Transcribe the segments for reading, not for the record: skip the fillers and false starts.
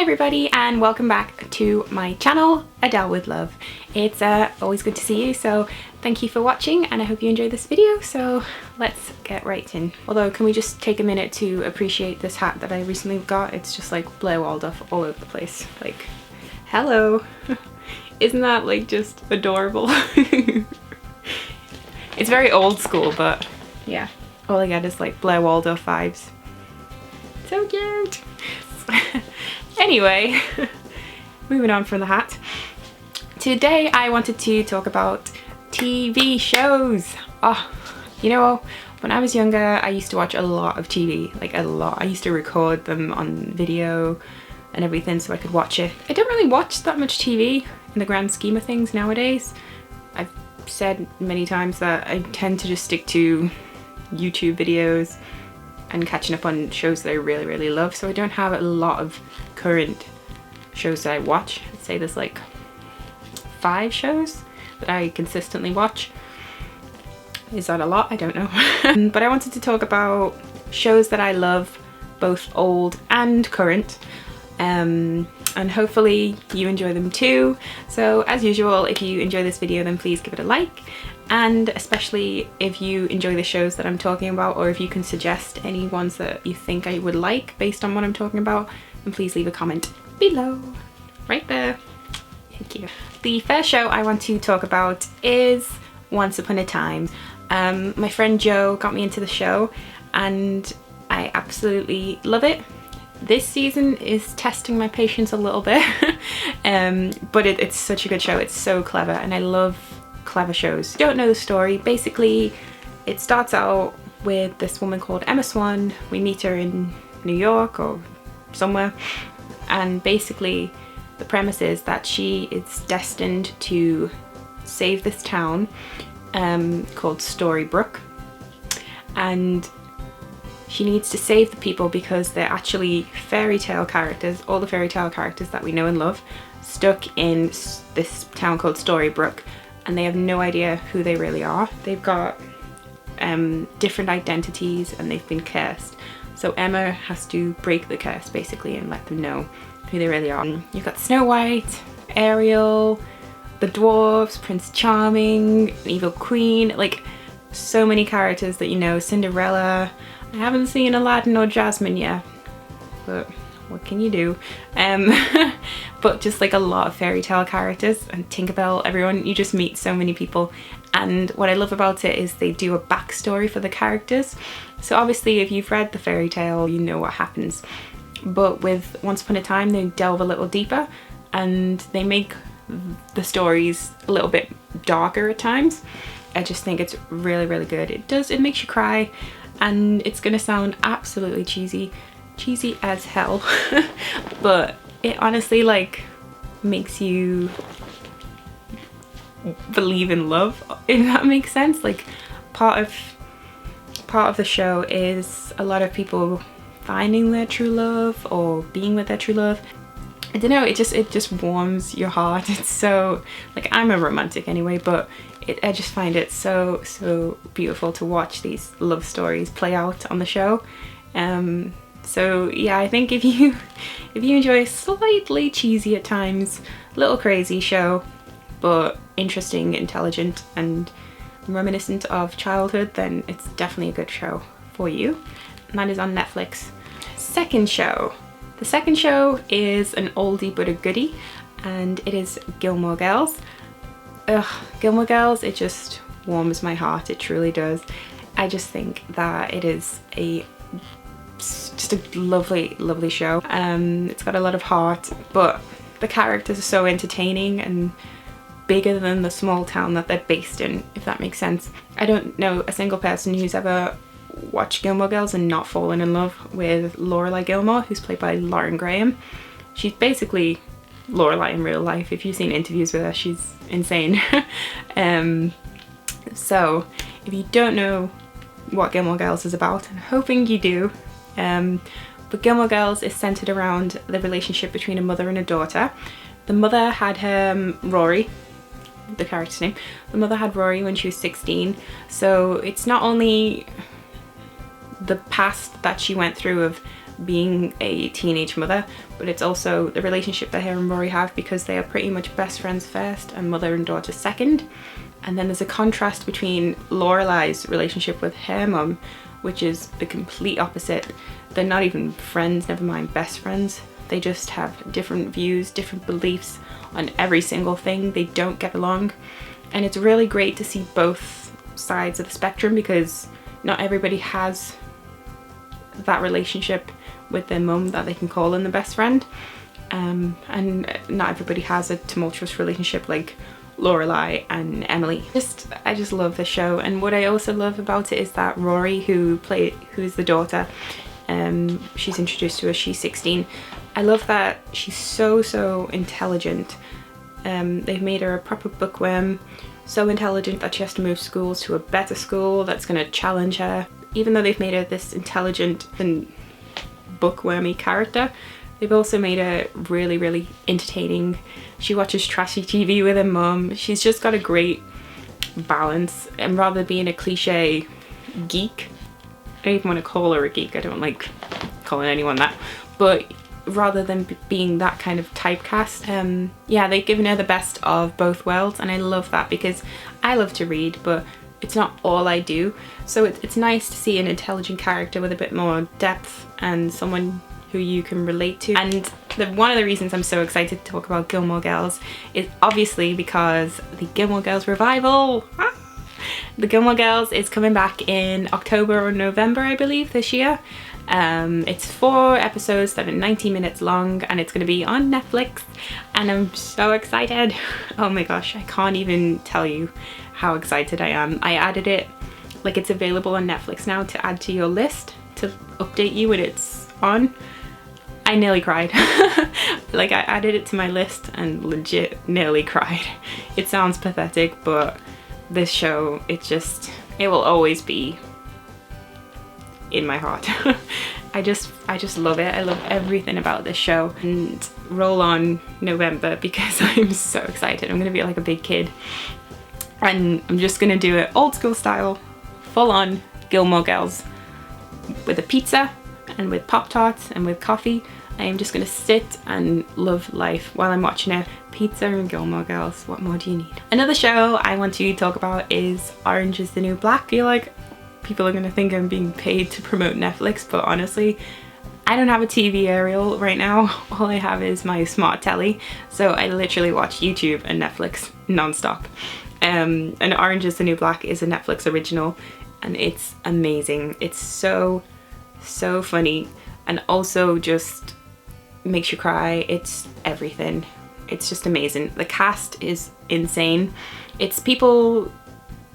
everybody and welcome back to my channel, Adele with Love. It's always good to see you, so thank you for watching and I hope you enjoyed this video, so let's get right in. Although, can we just take a minute to appreciate this hat that I recently got? It's just like Blair Waldorf all over the place. Like, hello. Isn't that like just adorable? It's very old school, but yeah, all I get is like Blair Waldorf vibes. So cute. Anyway, moving on from the hat. Today I wanted to talk about TV shows. Oh, you know, when I was younger I used to watch a lot of TV, like a lot. I used to record them on video and everything so I could watch it. I don't really watch that much TV in the grand scheme of things nowadays. I've said many times that I tend to just stick to YouTube videos and catching up on shows that I really love, so I don't have a lot of current shows that I watch. I'd say there's like 5 shows that I consistently watch. Is that a lot? I don't know. But I wanted to talk about shows that I love, both old and current, and hopefully you enjoy them too. So as usual, if you enjoy this video then please give it a like, and especially if you enjoy the shows that I'm talking about, or if you can suggest any ones that you think I would like based on what I'm talking about, then please leave a comment below, right there. Thank you. The first show I want to talk about is Once Upon a Time. My friend Joe got me into the show and I absolutely love it. This season is testing my patience a little bit, but it's such a good show. It's so clever and I love clever shows. Don't know the story. Basically, it starts out with this woman called Emma Swan. We meet her in New York or somewhere, and basically the premise is that she is destined to save this town called Storybrooke, and she needs to save the people because they're actually fairy tale characters, all the fairy tale characters that we know and love, stuck in this town called Storybrooke, and they have no idea who they really are. They've got different identities and they've been cursed. So Emma has to break the curse basically and let them know who they really are. You've got Snow White, Ariel, the dwarves, Prince Charming, an evil queen, like so many characters that you know, Cinderella. I haven't seen Aladdin or Jasmine yet, but what can you do? But just like a lot of fairy tale characters, and Tinkerbell, everyone, you just meet so many people. And what I love about it is they do a backstory for the characters. So obviously if you've read the fairy tale, you know what happens. But with Once Upon a Time, they delve a little deeper and they make the stories a little bit darker at times. I just think it's really good. It makes you cry, and it's gonna sound absolutely cheesy as hell, but it honestly like makes you believe in love, if that makes sense. Like part of the show is a lot of people finding their true love or being with their true love. I don't know, it just warms your heart. It's so, like, I'm a romantic anyway, but I just find it so beautiful to watch these love stories play out on the show. So yeah, I think if you enjoy a slightly cheesy at times, little crazy show, but interesting, intelligent, and reminiscent of childhood, then it's definitely a good show for you. And that is on Netflix. Second show. The second show is an oldie but a goodie, and it is Gilmore Girls. Ugh, Gilmore Girls, it just warms my heart, it truly does. I just think that it is just a lovely show. It's got a lot of heart, but the characters are so entertaining and bigger than the small town that they're based in, if that makes sense. I don't know a single person who's ever watched Gilmore Girls and not fallen in love with Lorelai Gilmore, who's played by Lauren Graham. She's basically Lorelai in real life. If you've seen interviews with her, she's insane. So if you don't know what Gilmore Girls is about, I'm hoping you do. But Gilmore Girls is centered around the relationship between a mother and a daughter. The mother had her Rory, the character's name. The mother had Rory when she was 16, so it's not only the past that she went through of being a teenage mother, but it's also the relationship that her and Rory have, because they are pretty much best friends first and mother and daughter second. And then there's a contrast between Lorelai's relationship with her mum, which is the complete opposite. They're not even friends, never mind best friends. They just have different views, different beliefs on every single thing. They don't get along. And it's really great to see both sides of the spectrum, because not everybody has that relationship with their mum that they can call them the best friend. And not everybody has a tumultuous relationship like Lorelai and Emily. I just love the show. And what I also love about it is that Rory, who's the daughter, she's introduced to us, she's 16. I love that she's so intelligent. They've made her a proper bookworm, so intelligent that she has to move schools to a better school that's going to challenge her. Even though they've made her this intelligent and bookwormy character, they've also made her really entertaining. She watches trashy TV with her mum. She's just got a great balance, and rather than being a cliche geek, I don't even want to call her a geek, I don't like calling anyone that, but rather than being that kind of typecast, yeah, they've given her the best of both worlds, and I love that, because I love to read, but it's not all I do. So it's nice to see an intelligent character with a bit more depth and someone who you can relate to. And one of the reasons I'm so excited to talk about Gilmore Girls is obviously because the Gilmore Girls revival. The Gilmore Girls is coming back in October or November, I believe, this year. It's 4 episodes that are 90 minutes long, and it's going to be on Netflix, and I'm so excited. Oh my gosh, I can't even tell you how excited I am. I added it, like, it's available on Netflix now to add to your list to update you when it's on. I nearly cried. Like, I added it to my list and legit nearly cried. It sounds pathetic, but this show, it will always be in my heart. I just love it. I love everything about this show. And roll on November, because I'm so excited. I'm gonna be like a big kid, and I'm just gonna do it old school style, full on Gilmore Girls, with a pizza and with Pop-Tarts and with coffee. I am just gonna sit and love life while I'm watching it. Pizza and Gilmore Girls, what more do you need? Another show I want to talk about is Orange is the New Black. I feel like people are gonna think I'm being paid to promote Netflix, but honestly, I don't have a TV aerial right now. All I have is my smart telly, so I literally watch YouTube and Netflix non-stop. And Orange is the New Black is a Netflix original, and it's amazing. It's so funny, and also just makes you cry. It's everything. It's just amazing. The cast is insane. It's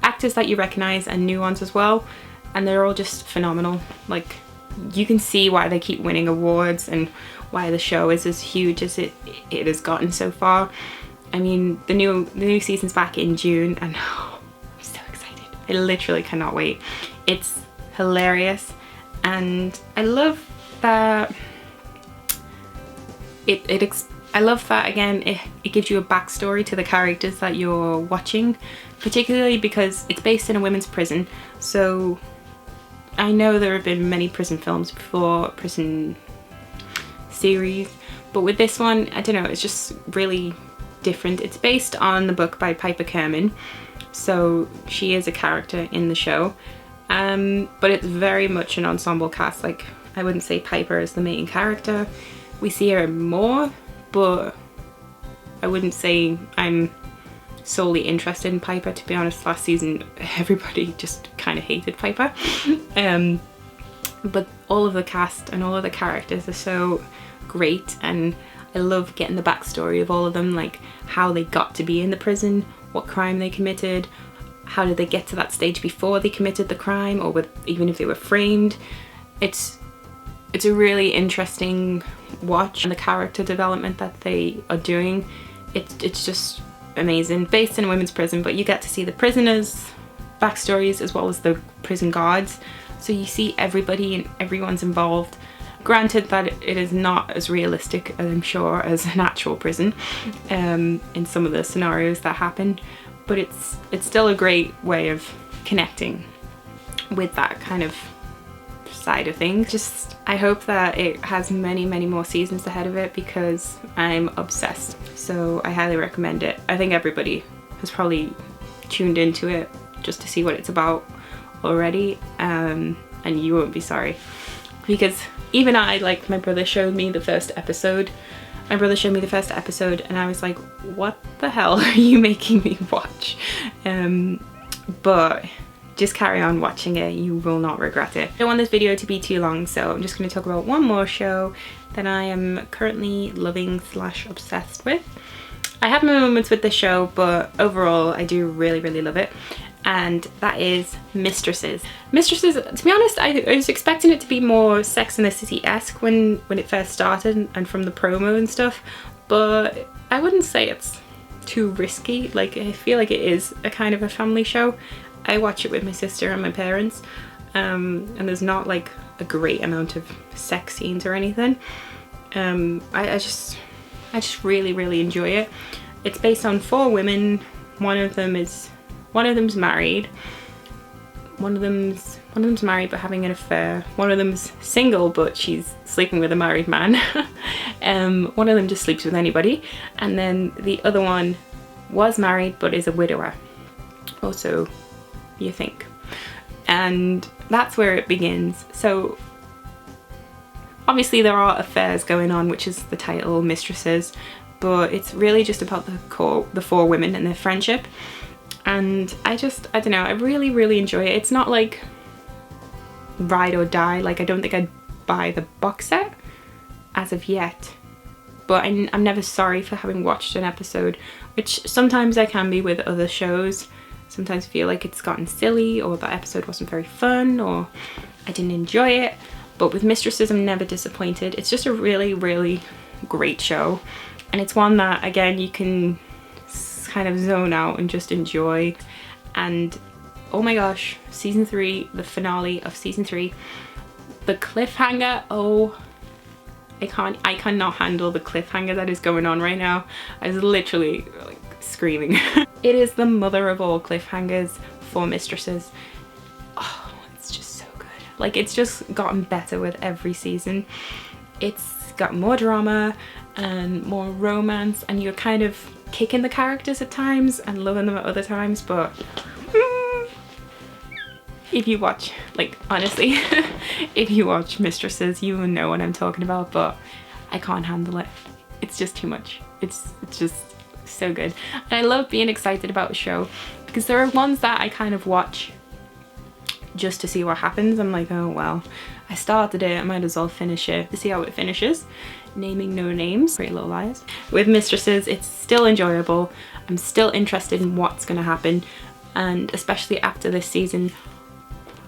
actors that you recognize and new ones as well, and they're all just phenomenal. Like, you can see why they keep winning awards and why the show is as huge as it has gotten so far. I mean, the new season's back in June, and oh, I'm so excited. I literally cannot wait. It's hilarious, and I love that I love that, again, it gives you a backstory to the characters that you're watching, particularly because it's based in a women's prison. So I know there have been many prison films before, prison series, but with this one, I don't know, it's just really different. It's based on the book by Piper Kerman, so she is a character in the show, but it's very much an ensemble cast. Like, I wouldn't say Piper is the main character. We see her more, but I wouldn't say I'm solely interested in Piper, to be honest. Last season, everybody just kind of hated Piper. But all of the cast and all of the characters are so great, and I love getting the backstory of all of them, like how they got to be in the prison, what crime they committed, how did they get to that stage before they committed the crime, or even if they were framed. It's a really interesting watch, and the character development that they are doing, it's just amazing. Based in a women's prison, but you get to see the prisoners' backstories as well as the prison guards, so you see everybody and everyone's involved. Granted that it is not as realistic, I'm sure, as an actual prison in some of the scenarios that happen, but it's still a great way of connecting with that kind of side of things. Just, I hope that it has many more seasons ahead of it because I'm obsessed. So I highly recommend it. I think everybody has probably tuned into it just to see what it's about already, and you won't be sorry, because even I, like, my brother showed me the first episode. And I was like, what the hell are you making me watch? But just carry on watching it, you will not regret it. I don't want this video to be too long, so I'm just going to talk about one more show that I am currently loving / obsessed with. I have my moments with this show, but overall I do really love it, and that is Mistresses. Mistresses, to be honest, I was expecting it to be more Sex and the City-esque when it first started and from the promo and stuff, but I wouldn't say it's too risky. Like, I feel like it is a kind of a family show. I watch it with my sister and my parents, and there's not like a great amount of sex scenes or anything. I just really enjoy it. It's based on 4 women. One of them's married. One of them's married but having an affair. One of them's single but she's sleeping with a married man. One of them just sleeps with anybody, and then the other one was married but is a widower. Also, you think. And that's where it begins. So obviously there are affairs going on, which is the title, Mistresses, but it's really just about the 4 women and their friendship. And I don't know, I really enjoy it. It's not like ride or die. Like, I don't think I'd buy the box set as of yet, but I'm never sorry for having watched an episode, which sometimes I can be with other shows. Sometimes I feel like it's gotten silly, or that episode wasn't very fun, or I didn't enjoy it. But with Mistresses, I'm never disappointed. It's just a really great show, and it's one that, again, you can kind of zone out and just enjoy. And oh my gosh, season 3, the finale of season 3, the cliffhanger, oh, I cannot handle the cliffhanger that is going on right now. I was literally like screaming. It is the mother of all cliffhangers for Mistresses. Oh, it's just so good. Like, it's just gotten better with every season. It's got more drama and more romance, and you're kind of kicking the characters at times and loving them at other times, but if you watch, like, honestly, if you watch Mistresses, you will know what I'm talking about, but I can't handle it. It's just too much. It's just so good. And I love being excited about a show, because there are ones that I kind of watch just to see what happens. I'm like, oh well, I started it, I might as well finish it to see how it finishes. Naming no names, Pretty Little Liars. With Mistresses, it's still enjoyable. I'm still interested in what's gonna happen, and especially after this season,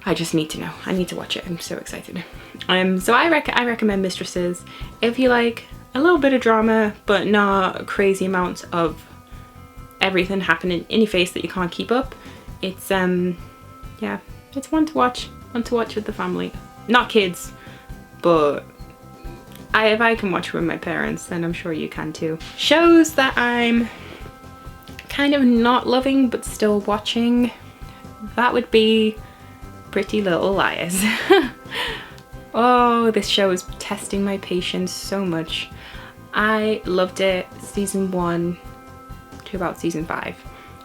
I just need to know. I need to watch it. I'm so excited. So I recommend Mistresses if you like a little bit of drama, but not crazy amounts of everything happening in your face that you can't keep up. It's yeah, it's one to watch with the family. Not kids, but if I can watch with my parents, then I'm sure you can too. Shows that I'm kind of not loving but still watching, that would be Pretty Little Liars. Oh, this show is testing my patience so much. I loved it season 1 to about season 5.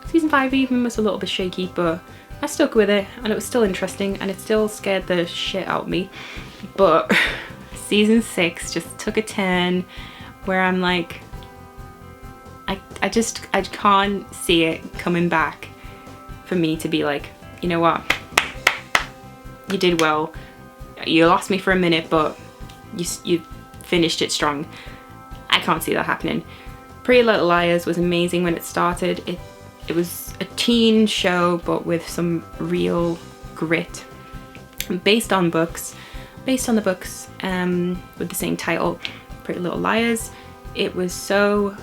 Season 5 even was a little bit shaky, but I stuck with it, and it was still interesting, and it still scared the shit out of me. But season 6 just took a turn where I'm like, I can't see it coming back for me to be like, you know what, you did well, you lost me for a minute, but you finished it strong. I can't see that happening. Pretty Little Liars was amazing when it started. It was a teen show, but with some real grit, based on the books with the same title, Pretty Little Liars. It was so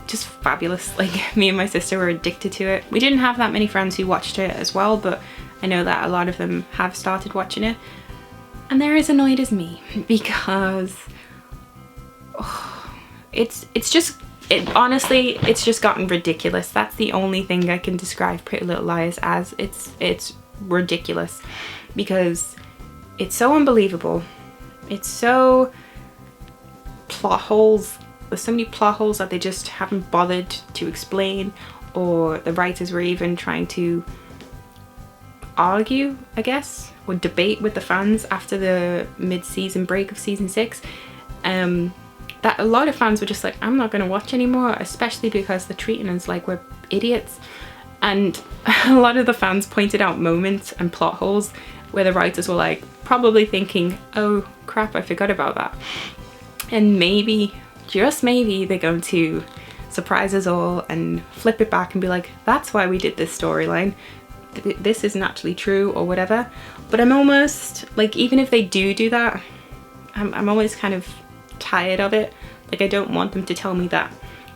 just fabulous. Like, me and my sister were addicted to it. We didn't have that many friends who watched it as well, but I know that a lot of them have started watching it, and they're as annoyed as me, because honestly, it's just gotten ridiculous. That's the only thing I can describe Pretty Little Liars as. It's ridiculous, because it's so unbelievable. It's so plot holes. There's so many plot holes that they just haven't bothered to explain, or the writers were even trying to argue, I guess, or debate with the fans after the mid-season break of season 6. That a lot of fans were just like, I'm not going to watch anymore, especially because they're treating us like we're idiots. And a lot of the fans pointed out moments and plot holes where the writers were like probably thinking, oh crap, I forgot about that. And maybe, just maybe, they're going to surprise us all and flip it back and be like, that's why we did this storyline. This isn't actually true or whatever. But I'm almost like, even if they do that, I'm always kind of tired of it. Like, I don't want them to tell me that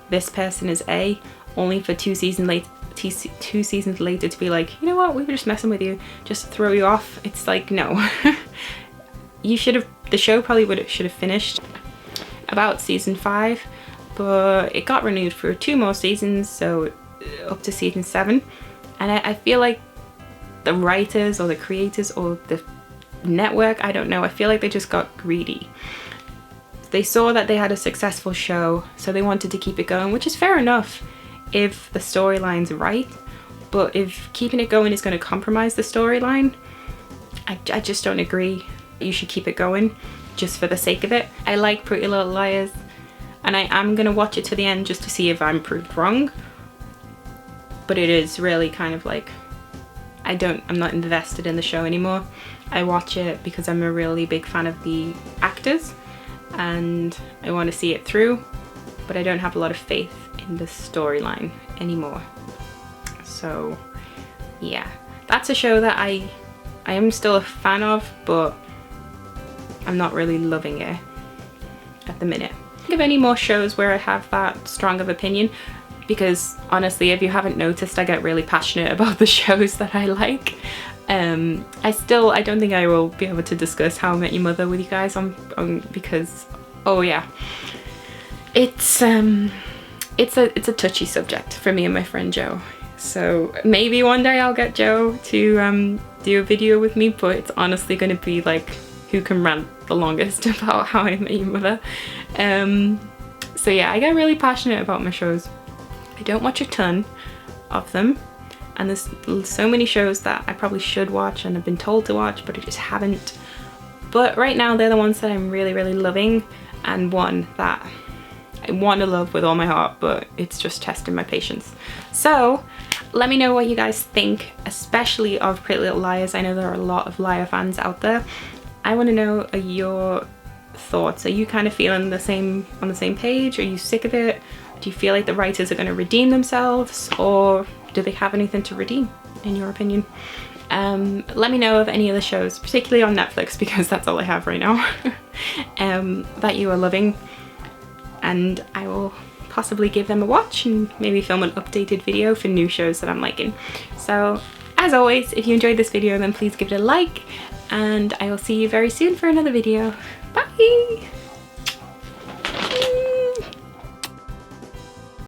this person is A, only for 2 seasons later to be like, you know what, we were just messing with you, just to throw you off. It's like, no. You should have, the show probably should have finished about season 5, but it got renewed for 2 more seasons, so up to season 7. And I feel like the writers or the creators or the network, I don't know, I feel like they just got greedy. They saw that they had a successful show, so they wanted to keep it going, which is fair enough if the storyline's right. But if keeping it going is going to compromise the storyline, I just don't agree. You should keep it going just for the sake of it. I like Pretty Little Liars, and I am going to watch it to the end just to see if I'm proved wrong. But it is really kind of like, I'm not invested in the show anymore. I watch it because I'm a really big fan of the actors and I want to see it through, but I don't have a lot of faith in the storyline anymore. So yeah, that's a show that I am still a fan of, but I'm not really loving it at the minute. Think of any more shows where I have that strong of opinion, because honestly, if you haven't noticed, I get really passionate about the shows that I like. I don't think I will be able to discuss How I Met Your Mother with you guys because, oh yeah, it's a touchy subject for me and my friend Joe. So maybe one day I'll get Joe to do a video with me, but it's honestly going to be like, who can rant the longest about How I Met Your Mother. So yeah, I get really passionate about my shows. I don't watch a ton of them, and there's so many shows that I probably should watch and I've been told to watch, but I just haven't. But right now they're the ones that I'm really, really loving, and one that I want to love with all my heart, but it's just testing my patience. So let me know what you guys think, especially of Pretty Little Liars. I know there are a lot of Liar fans out there. I want to know your thoughts. Are you kind of feeling on the same page? Are you sick of it? Do you feel like the writers are going to redeem themselves, or do they have anything to redeem, in your opinion? Let me know of any of the shows, particularly on Netflix, because that's all I have right now, that you are loving, and I will possibly give them a watch and maybe film an updated video for new shows that I'm liking. So as always, if you enjoyed this video, then please give it a like, and I will see you very soon for another video. Bye!